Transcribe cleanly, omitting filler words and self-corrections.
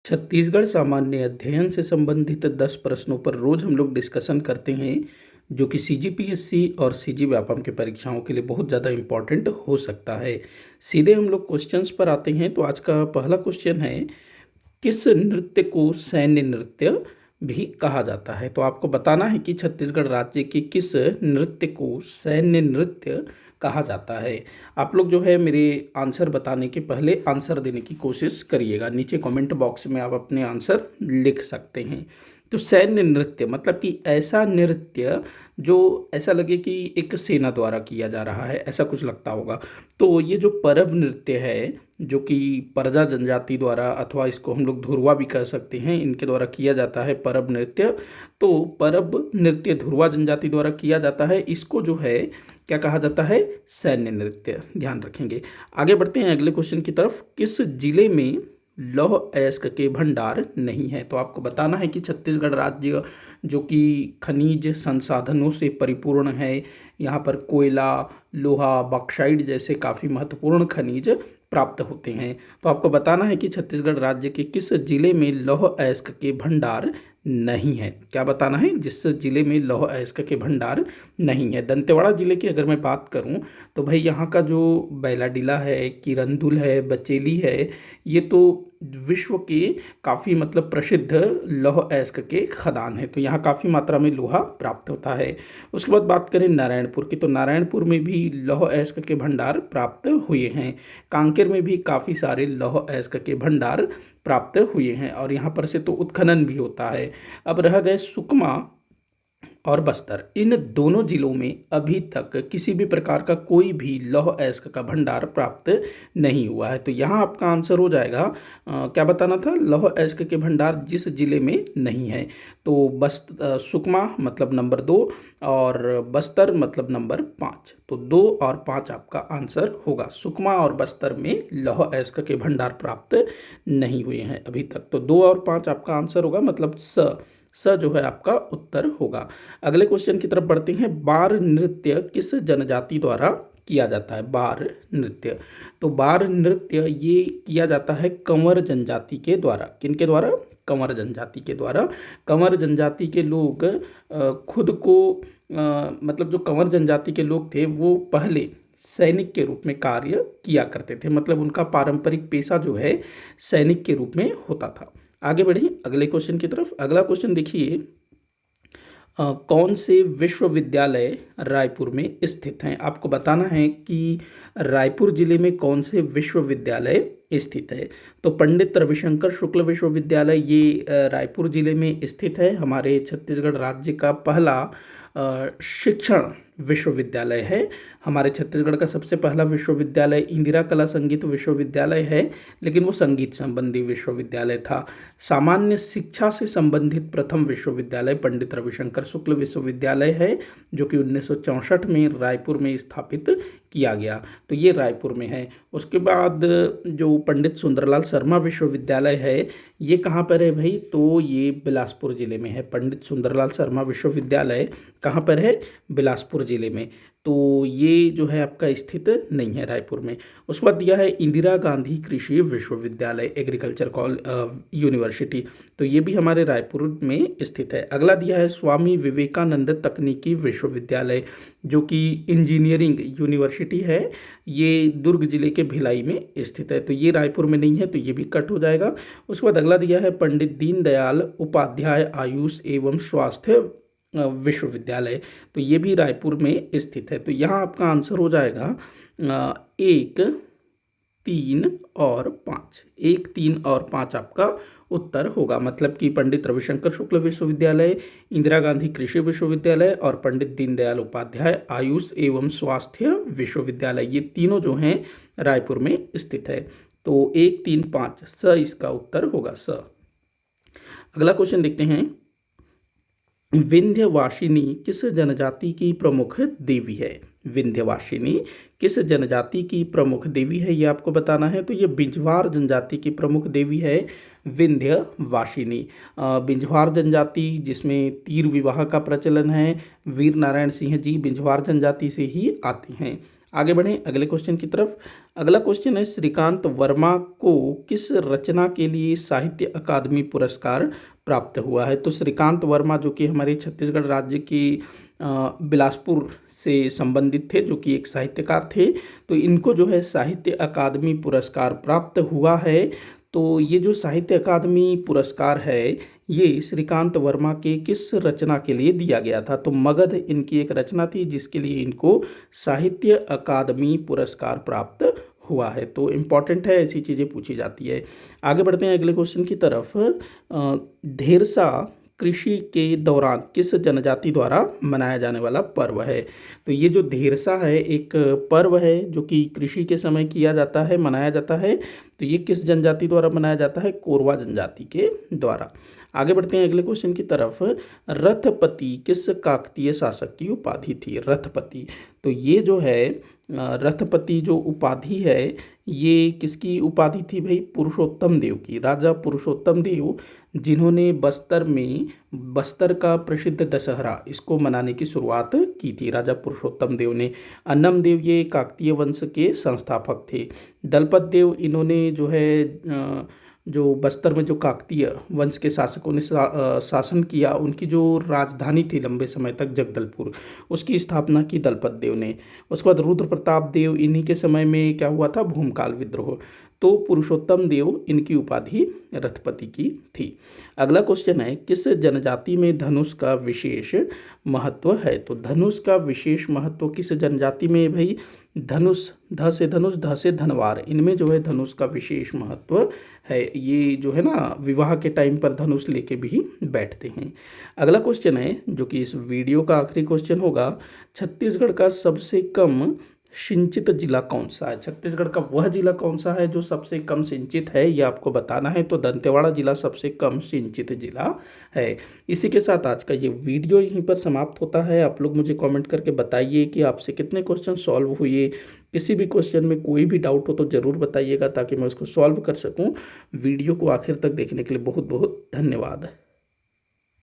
छत्तीसगढ़ सामान्य अध्ययन से संबंधित 10 प्रश्नों पर रोज हम लोग डिस्कशन करते हैं, जो कि सीजीपीएससी और सीजी व्यापम की परीक्षाओं के लिए बहुत ज़्यादा इम्पॉर्टेंट हो सकता है। सीधे हम लोग क्वेश्चंस पर आते हैं। तो आज का पहला क्वेश्चन है, किस नृत्य को सैन्य नृत्य भी कहा जाता है? तो आपको बताना है कि छत्तीसगढ़ राज्य के किस नृत्य को सैन्य नृत्य कहा जाता है। आप लोग जो है मेरे आंसर बताने के पहले आंसर देने की कोशिश करिएगा। नीचे कमेंट बॉक्स में आप अपने आंसर लिख सकते हैं। तो सैन्य नृत्य मतलब कि ऐसा नृत्य जो ऐसा लगे कि एक सेना द्वारा किया जा रहा है, ऐसा कुछ लगता होगा। तो ये जो परब नृत्य है, जो कि परजा जनजाति द्वारा, अथवा इसको हम लोग धुरवा भी कह सकते हैं, इनके द्वारा किया जाता है परब नृत्य। तो परब नृत्य धुरवा जनजाति द्वारा किया जाता है। इसको जो है क्या कहा जाता है? सैन्य नृत्य। ध्यान रखेंगे। आगे बढ़ते हैं अगले क्वेश्चन की तरफ। किस जिले में लौह अयस्क के भंडार नहीं है? तो आपको बताना है कि छत्तीसगढ़ राज्य जो कि खनिज संसाधनों से परिपूर्ण है, यहाँ पर कोयला, लोहा, बॉक्साइट जैसे काफ़ी महत्वपूर्ण खनिज प्राप्त होते हैं। तो आपको बताना है कि छत्तीसगढ़ राज्य के किस जिले में लौह अयस्क के भंडार नहीं है। क्या बताना है? जिस जिले में लौह अयस्क के भंडार नहीं है। दंतेवाड़ा जिले की अगर मैं बात करूं तो भाई यहाँ का जो बैलाडीला है, किरंदुल है, बचेली है, ये तो विश्व के काफ़ी मतलब प्रसिद्ध लौह अयस्क के खदान है। तो यहाँ काफ़ी मात्रा में लोहा प्राप्त होता है। उसके बाद बात करें नारायणपुर की, तो नारायणपुर में भी लौह अयस्क के भंडार प्राप्त हुए हैं। कांकेर में भी काफ़ी सारे लौह अयस्क के भंडार प्राप्त हुए हैं और यहाँ पर से तो उत्खनन भी होता है। अब रह गए सुकमा और बस्तर। इन दोनों जिलों में अभी तक किसी भी प्रकार का कोई भी लौह अयस्क का भंडार प्राप्त नहीं हुआ है। तो यहाँ आपका आंसर हो जाएगा क्या बताना था? लौह अयस्क के भंडार जिस जिले में नहीं है। तो सुकमा मतलब नंबर 2 और बस्तर मतलब नंबर 5। तो 2 और 5 आपका आंसर होगा। सुकमा और बस्तर में लौह अयस्क के भंडार प्राप्त नहीं हुए हैं अभी तक। तो 2 और 5 आपका आंसर होगा, मतलब स जो है आपका उत्तर होगा। अगले क्वेश्चन की तरफ बढ़ते हैं। बार नृत्य किस जनजाति द्वारा किया जाता है? बार नृत्य, तो बार नृत्य ये किया जाता है कंवर जनजाति के द्वारा। किनके द्वारा? कंवर जनजाति के द्वारा। कंवर जनजाति के लोग खुद को मतलब जो कंवर जनजाति के लोग थे वो पहले सैनिक के रूप में कार्य किया करते थे। मतलब उनका पारंपरिक पेशा जो है सैनिक के रूप में होता था। आगे बढ़िए अगले क्वेश्चन की तरफ। अगला क्वेश्चन देखिए, कौन से विश्वविद्यालय रायपुर में स्थित हैं? आपको बताना है कि रायपुर जिले में कौन से विश्वविद्यालय स्थित है। तो पंडित रविशंकर शुक्ल विश्वविद्यालय ये रायपुर जिले में स्थित है। हमारे छत्तीसगढ़ राज्य का पहला शिक्षण विश्वविद्यालय है। हमारे छत्तीसगढ़ का सबसे पहला विश्वविद्यालय इंदिरा कला संगीत विश्वविद्यालय है, लेकिन वो संगीत संबंधी विश्वविद्यालय था। सामान्य शिक्षा से संबंधित प्रथम विश्वविद्यालय पंडित रविशंकर शुक्ल विश्वविद्यालय है, जो कि 1964 में रायपुर में स्थापित किया गया। तो ये रायपुर में है। उसके बाद जो पंडित सुंदरलाल शर्मा विश्वविद्यालय है, ये कहाँ पर है भाई? तो ये बिलासपुर जिले में है। पंडित सुंदरलाल शर्मा विश्वविद्यालय कहाँ पर है? बिलासपुर जिले में। तो ये जो है आपका स्थित नहीं है रायपुर में। उसके बाद दिया है इंदिरा गांधी कृषि विश्वविद्यालय एग्रीकल्चर यूनिवर्सिटी, तो ये भी हमारे रायपुर में स्थित है। अगला दिया है स्वामी विवेकानंद तकनीकी विश्वविद्यालय, जो कि इंजीनियरिंग यूनिवर्सिटी है। ये दुर्ग जिले के भिलाई में स्थित है। तो ये रायपुर में नहीं है, तो ये भी कट हो जाएगा। उसके बाद अगला दिया है पंडित दीनदयाल उपाध्याय आयुष एवं स्वास्थ्य विश्वविद्यालय, तो ये भी रायपुर में स्थित है। तो यहाँ आपका आंसर हो जाएगा 1, 3 और 5। 1, 3 और 5 आपका उत्तर होगा। मतलब कि पंडित रविशंकर शुक्ल विश्वविद्यालय, इंदिरा गांधी कृषि विश्वविद्यालय और पंडित दीनदयाल उपाध्याय आयुष एवं स्वास्थ्य विश्वविद्यालय, ये तीनों जो हैं रायपुर में स्थित है। तो 1, 3, 5 स इसका उत्तर होगा, स। अगला क्वेश्चन देखते हैं। विंध्यवासिनी किस जनजाति की प्रमुख देवी है? विंध्यवासिनी किस जनजाति की प्रमुख देवी है, ये आपको बताना है। तो ये बिंझवार जनजाति की प्रमुख देवी है विंध्यवासिनी। बिंझवार जनजाति जिसमें तीर विवाह का प्रचलन है, वीर नारायण सिंह जी बिंझवार जनजाति से ही आते हैं। आगे बढ़ें अगले क्वेश्चन की तरफ। अगला क्वेश्चन है, श्रीकांत वर्मा को किस रचना के लिए साहित्य अकादमी पुरस्कार प्राप्त हुआ है? तो श्रीकांत वर्मा जो कि हमारे छत्तीसगढ़ राज्य की बिलासपुर से संबंधित थे, जो कि एक साहित्यकार थे, तो इनको जो है साहित्य अकादमी पुरस्कार प्राप्त हुआ है। तो ये जो साहित्य अकादमी पुरस्कार है ये श्रीकांत वर्मा के किस रचना के लिए दिया गया था? तो मगध इनकी एक रचना थी जिसके लिए इनको साहित्य अकादमी पुरस्कार प्राप्त हुआ है। तो इम्पॉर्टेंट है, ऐसी चीज़ें पूछी जाती है। आगे बढ़ते हैं अगले क्वेश्चन की तरफ। धेरसा कृषि के दौरान किस जनजाति द्वारा मनाया जाने वाला पर्व है? तो ये जो धेरसा है एक पर्व है जो कि कृषि के समय किया जाता है, मनाया जाता है। तो ये किस जनजाति द्वारा मनाया जाता है? कोरवा जनजाति के द्वारा। आगे बढ़ते हैं अगले क्वेश्चन की तरफ। रथपति किस काकतीय शासक की उपाधि थी? रथपति, तो ये जो है रथपति जो उपाधि है ये किसकी उपाधि थी भाई? पुरुषोत्तम देव की। राजा पुरुषोत्तम देव जिन्होंने बस्तर का प्रसिद्ध दशहरा इसको मनाने की शुरुआत की थी, राजा पुरुषोत्तम देव ने। अन्नम देव ये काकतीय वंश के संस्थापक थे। दलपत देव इन्होंने जो है जो बस्तर में जो काकतीय वंश के शासकों ने शासन किया, उनकी जो राजधानी थी लंबे समय तक जगदलपुर, उसकी स्थापना की दलपत देव ने। उसके बाद रुद्र प्रताप देव, इन्हीं के समय में क्या हुआ था? भूमकाल विद्रोह। तो पुरुषोत्तम देव इनकी उपाधि रथपति की थी। अगला क्वेश्चन है, किस जनजाति में धनुष का विशेष महत्व है? तो धनुष का विशेष महत्व किस जनजाति में है भाई? धनुष, ध से धनवार, इनमें जो है धनुष का विशेष महत्व है। ये जो है ना विवाह के टाइम पर धनुष लेके भी बैठते हैं। अगला क्वेश्चन है जो कि इस वीडियो का आखिरी क्वेश्चन होगा, छत्तीसगढ़ का सबसे कम सिंचित जिला कौन सा है? छत्तीसगढ़ का वह जिला कौन सा है जो सबसे कम सिंचित है, ये आपको बताना है। तो दंतेवाड़ा जिला सबसे कम सिंचित जिला है। इसी के साथ आज का ये वीडियो यहीं पर समाप्त होता है। आप लोग मुझे कमेंट करके बताइए कि आपसे कितने क्वेश्चन सॉल्व हुए। किसी भी क्वेश्चन में कोई भी डाउट हो तो ज़रूर बताइएगा ताकि मैं उसको सॉल्व कर सकूँ। वीडियो को आखिर तक देखने के लिए बहुत बहुत धन्यवाद।